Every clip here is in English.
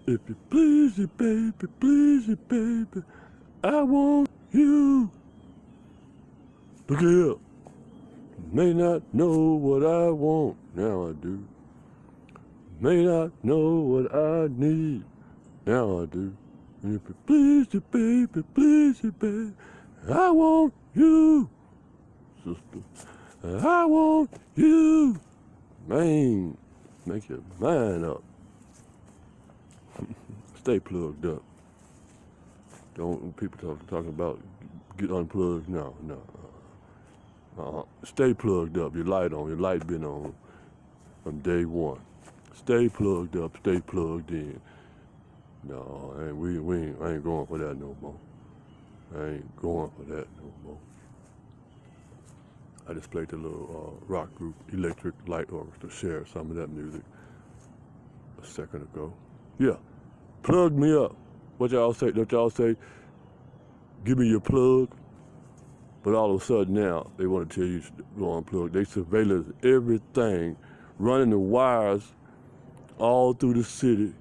If you please it, baby, please it, baby, I want you. Look here. May not know what I want, now I do. May not know what I need, now I do. And if you please it, baby, I want you, sister. I want you. Man, make your mind up. Stay plugged up. Don't people talking about get unplugged? No. Stay plugged up. Your light on. Your light been on from day one. Stay plugged up. Stay plugged in. No, I ain't going for that no more. I ain't going for that no more. I just played the little rock group Electric Light Orchestra, share some of that music a second ago. Yeah, plug me up. What y'all say? Don't y'all say, give me your plug? But all of a sudden now, they want to tell you to go unplug. They surveillance everything, running the wires all through the city.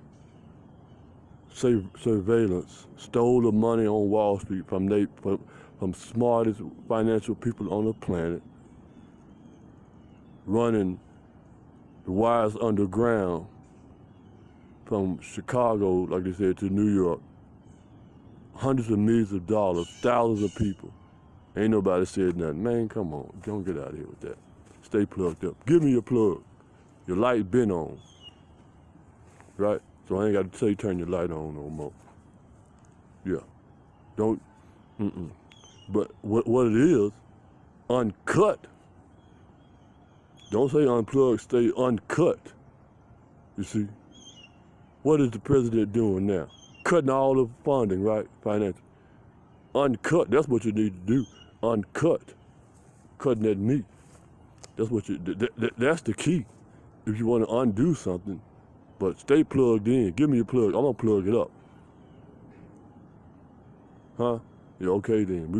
Surveillance, stole the money on Wall Street from smartest financial people on the planet, running the wires underground from Chicago, like they said, to New York. Hundreds of millions of dollars, thousands of people. Ain't nobody said nothing. Man, come on, don't get out of here with that. Stay plugged up. Give me your plug. Your light been on, right? So I ain't got to tell you turn your light on no more. Yeah, don't, But what it is, uncut. Don't say unplugged, stay uncut. You see? What is the president doing now? Cutting all the funding, right? Financial. Uncut, that's what you need to do. Uncut. Cutting that meat. That's what that's the key. If you want to undo something, but stay plugged in. Give me your plug. I'm gonna plug it up. Huh? Yeah, okay then.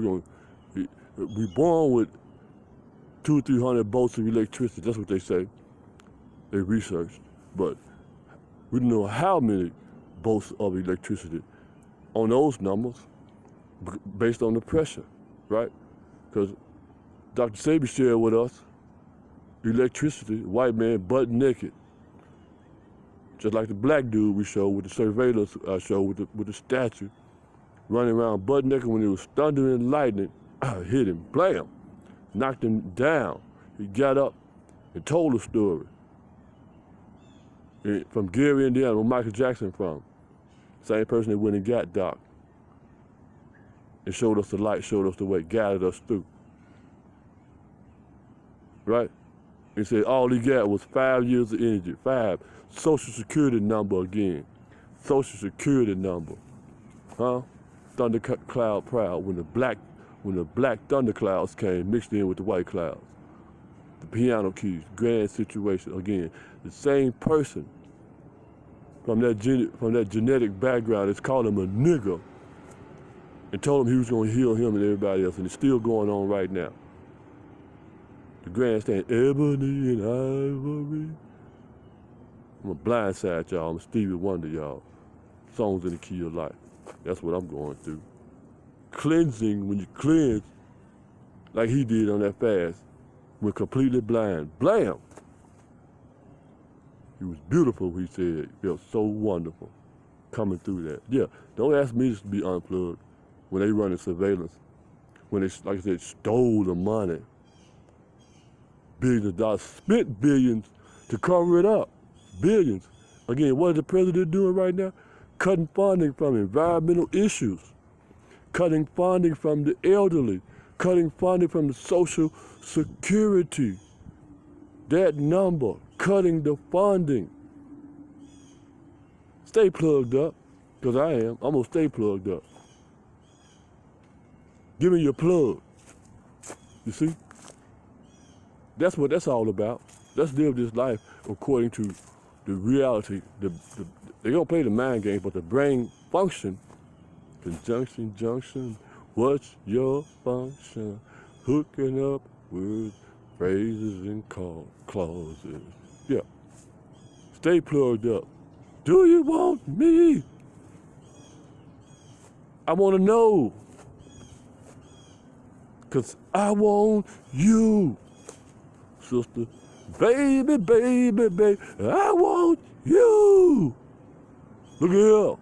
We born with 200 or 300 volts of electricity. That's what they say. They researched, but we don't know how many volts of electricity on those numbers based on the pressure, right? Because Dr. Sabi shared with us electricity, white man butt naked. Just like the black dude we showed with the surveillance show with the statue, running around butt naked when it was thunder and lightning, hit him, blam, knocked him down. He got up and told the story. From Gary, Indiana, where Michael Jackson from. Same person that went and got Doc. And showed us the light, showed us the way, guided us through. Right? He said all he got was 5 years of energy. 5. Social Security number again. Social Security number. Huh? Thundercloud proud. When the black thunderclouds came mixed in with the white clouds. The piano keys, grand situation. Again, the same person from that genetic background that's called him a nigger and told him he was going to heal him and everybody else, and it's still going on right now. The grandstand, ebony and ivory. I'm a blindside, y'all. I'm a Stevie Wonder, y'all. Songs in the key of life. That's what I'm going through. Cleansing, when you cleanse, like he did on that fast, we're completely blind. Blam! He was beautiful, he said. It felt so wonderful coming through that. Yeah, don't ask me to be unplugged when they running surveillance. When they, like I said, stole the money. Billions of dollars, spent billions to cover it up. Billions. Again, what is the president doing right now? Cutting funding from environmental issues. Cutting funding from the elderly. Cutting funding from the Social Security. That number, cutting the funding. Stay plugged up, because I am. I'm going to stay plugged up. Give me your plug. You see? That's what that's all about. Let's live this life according to the reality. They don't play the mind game, but the brain function. Conjunction, junction, what's your function? Hooking up with phrases and clauses. Yeah. Stay plugged up. Do you want me? I want to know. Because I want you, sister. Baby, baby, baby, I want you. Look at here.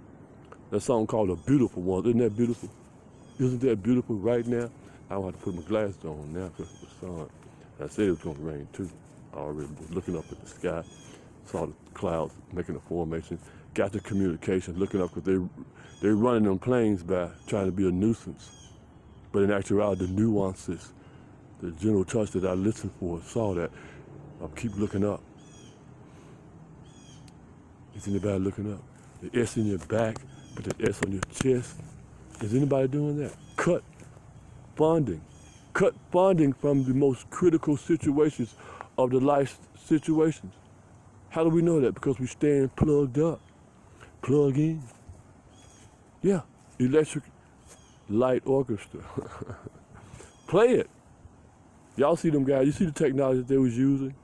That song called The Beautiful One. Isn't that beautiful? Isn't that beautiful right now? I don't have to put my glasses on now because of the sun. I said it was going to rain too. I already was looking up at the sky, saw the clouds making a formation, got the communication, looking up because they're running them planes by trying to be a nuisance. But in actuality, the nuances, the general touch that I listened for, saw that. I'll keep looking up. Is anybody looking up? The S in your back, put the S on your chest. Is anybody doing that? Cut funding. Cut funding from the most critical situations of the life situations. How do we know that? Because we stand plugged up. Plug in. Yeah, electric light orchestra. Play it. Y'all see them guys, you see the technology that they was using?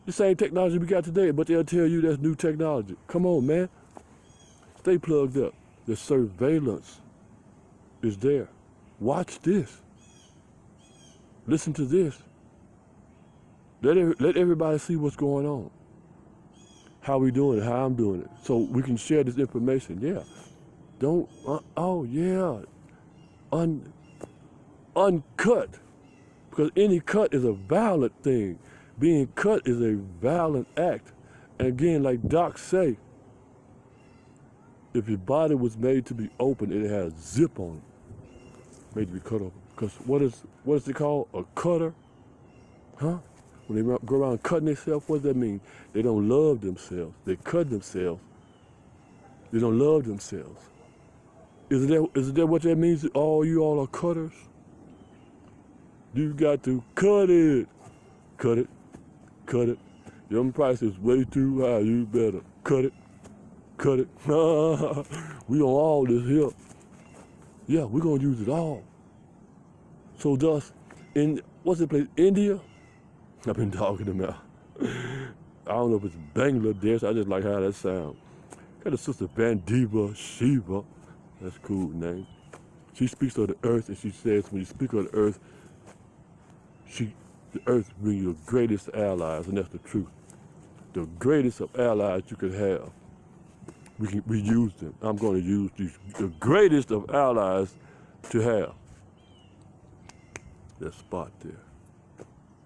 The same technology we got today, but they'll tell you that's new technology. Come on, man. Stay plugged up. The surveillance is there. Watch this. Listen to this. Let everybody see what's going on. How we doing it, how I'm doing it. So we can share this information, yeah. Don't, oh yeah. Uncut. Because any cut is a violent thing. Being cut is a violent act. And again, like Doc say, if your body was made to be open, it has a zip on it. Made to be cut open. Because what is it called? A cutter? Huh? When they go around cutting themselves, what does that mean? They don't love themselves. They cut themselves. They don't love themselves. Is that what that means? You all are cutters? You got to cut it. Cut it. Cut it. Your price is way too high. You better cut it. Cut it. We on all this here. Yeah, we're going to use it all. So thus, in, what's the place? India? I've been talking about. I don't know if it's Bangladesh. I just like how that sounds. Got a sister Vandiva Shiva. That's a cool name. She speaks of the earth, and she says when you speak of the earth, the earth brings you the greatest allies, and that's the truth. The greatest of allies you could have. We use them. I'm going to use the greatest of allies to have. That spot there.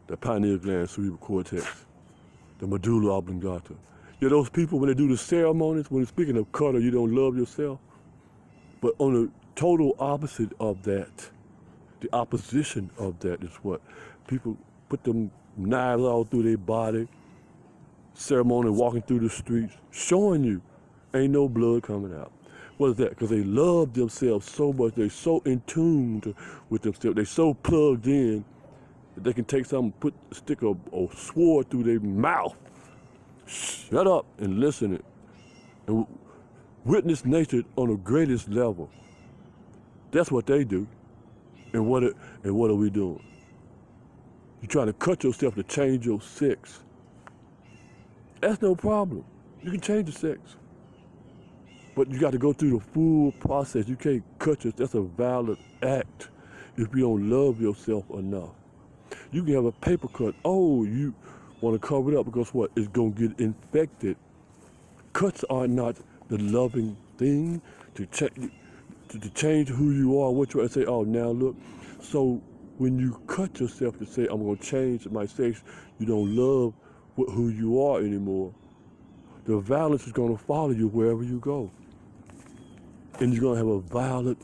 The pineal gland, cerebral cortex, the medulla oblongata. Yeah, those people, when they do the ceremonies, when speaking of cutter, you don't love yourself. But on the total opposite of that, the opposition of that is what? People put them knives all through their body, ceremony walking through the streets, showing you ain't no blood coming out. What is that? Because they love themselves so much. They're so in tune with themselves. They're so plugged in that they can take something, stick a sword through their mouth, shut up and listen it, and witness nature on the greatest level. That's what they do. And what are we doing? You're trying to cut yourself to change your sex. That's no problem. You can change the sex. But you got to go through the full process. You can't cut yourself. That's a violent act if you don't love yourself enough. You can have a paper cut. Oh, you want to cover it up because what? It's going to get infected. Cuts are not the loving thing to change who you are, what you are, and say, oh, now look. So when you cut yourself to say, I'm going to change my sex, you don't love who you are anymore, the violence is going to follow you wherever you go. And you're going to have a violent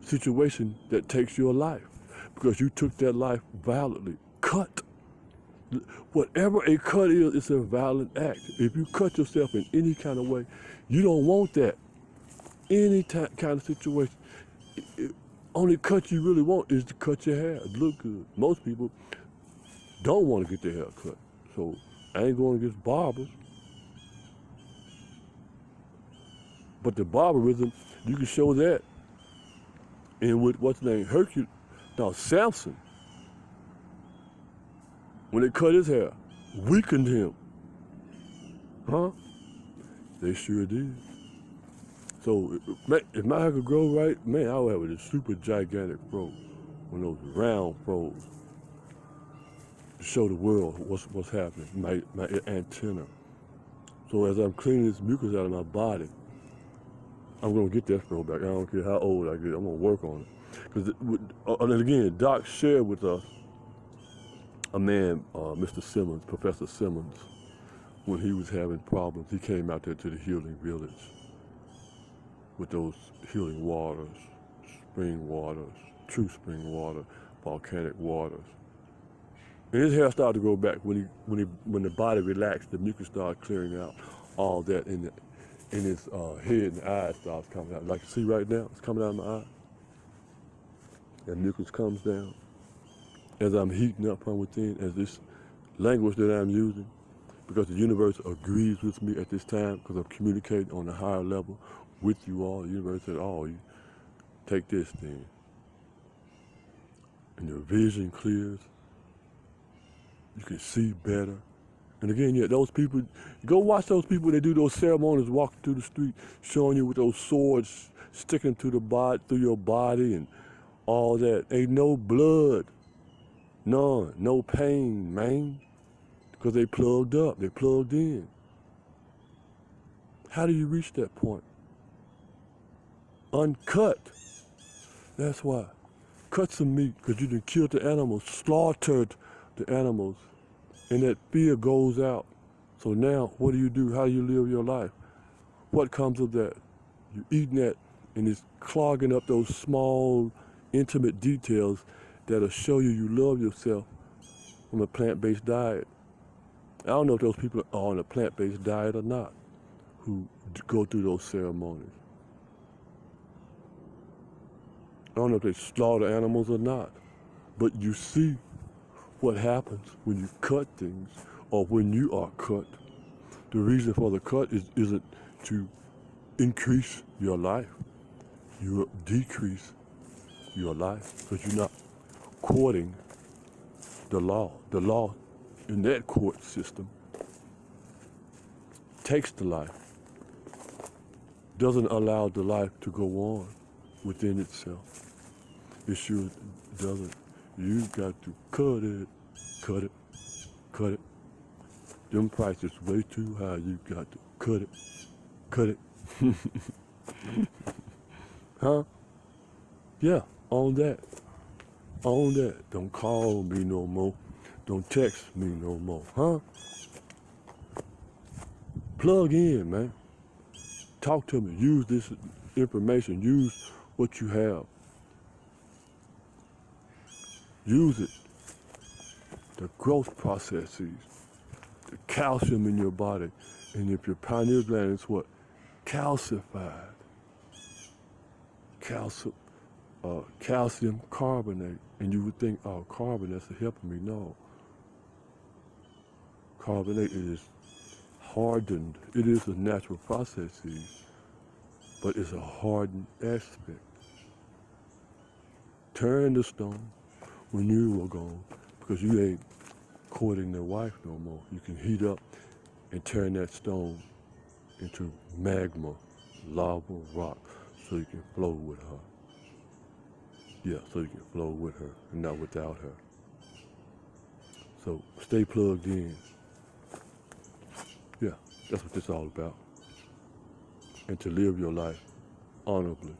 situation that takes your life because you took that life violently. Cut. Whatever a cut is, it's a violent act. If you cut yourself in any kind of way, you don't want that. Any kind of situation. Only cut you really want is to cut your hair. Look good. Most people don't want to get their hair cut. So I ain't going against barbers. But the barbarism, you can show that. And with what's the name? Samson. When they cut his hair, weakened him. Huh? They sure did. So if my hair could grow right, man, I would have a super gigantic fro. One of those round fros to show the world what's happening, my antenna. So as I'm cleaning this mucus out of my body, I'm going to get that fro back. I don't care how old I get. I'm going to work on it. Because, and again, Doc shared with us a man, Mr. Simmons, Professor Simmons, when he was having problems. He came out there to the healing village with those healing waters, spring waters, true spring water, volcanic waters. And his hair started to grow back when the body relaxed. The mucus started clearing out. All that in his head and the eyes starts coming out. Like you see right now, it's coming out of my eye. And mucus comes down as I'm heating up from within, as this language that I'm using, because the universe agrees with me at this time, because I'm communicating on a higher level with you all. The universe said, oh, you take this then. And your vision clears. You can see better. And again, yeah, those people, go watch those people that do those ceremonies walking through the street, showing you with those swords sticking to the body, through your body and all that. Ain't no blood, none, no pain, man, because they plugged up, they plugged in. How do you reach that point? Uncut. That's why. Cut some meat, because you done killed the animals, slaughtered the animals, and that fear goes out. So now, what do you do? How do you live your life? What comes of that? You're eating that, and it's clogging up those small, intimate details that'll show you love yourself from a plant-based diet. I don't know if those people are on a plant-based diet or not, who go through those ceremonies. I don't know if they slaughter animals or not, but you see what happens when you cut things, or when you are cut. The reason for the cut isn't to increase your life. You decrease your life, because you're not courting the law. The law in that court system takes the life, doesn't allow the life to go on within itself. It sure doesn't. You got to cut it, cut it, cut it. Them prices way too high. You got to cut it, cut it. Huh? Yeah, on that. On that. Don't call me no more. Don't text me no more. Huh? Plug in, man. Talk to me. Use this information. Use what you have. Use it. The growth processes, the calcium in your body. And if your pineal gland is what? Calcified. Calcium carbonate. And you would think, oh, carbon, that's helping me. No. Carbonate is hardened. It is a natural process, but it's a hardened aspect. Turn the stone when you are gone, because you ain't courting their wife no more. You can heat up and turn that stone into magma, lava, rock, so you can flow with her. Yeah, so you can flow with her and not without her. So stay plugged in. Yeah, that's what this is all about. And to live your life honorably.